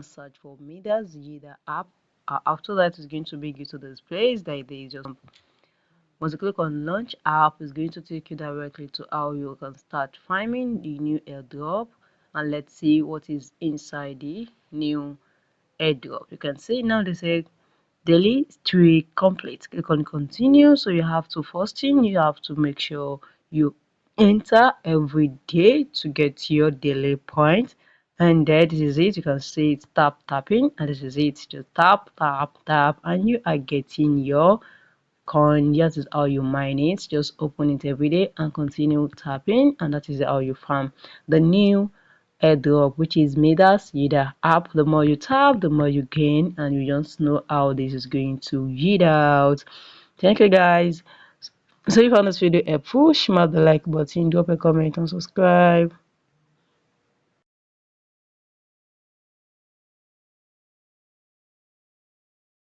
search for Midas Yielder App. After that, it's going to bring you to this place that they just once you click on launch app, it's going to take you directly to how you can start farming the new airdrop. And let's see what is inside the new airdrop. You can see now they say daily streak complete. Click on continue. So you have to first thing, you have to make sure you enter every day to get your daily points. And there, this is it. You can see it's tapping, and this is it. Just tap, and you are getting your coin. That is how you mine it. Just open it every day and continue tapping, and that is how you farm the new airdrop, which is Midas Yielder App. The more you tap, the more you gain, and you just know how this is going to yield out. Thank you guys. So if you found this video helpful, smash the like button, drop a comment and subscribe.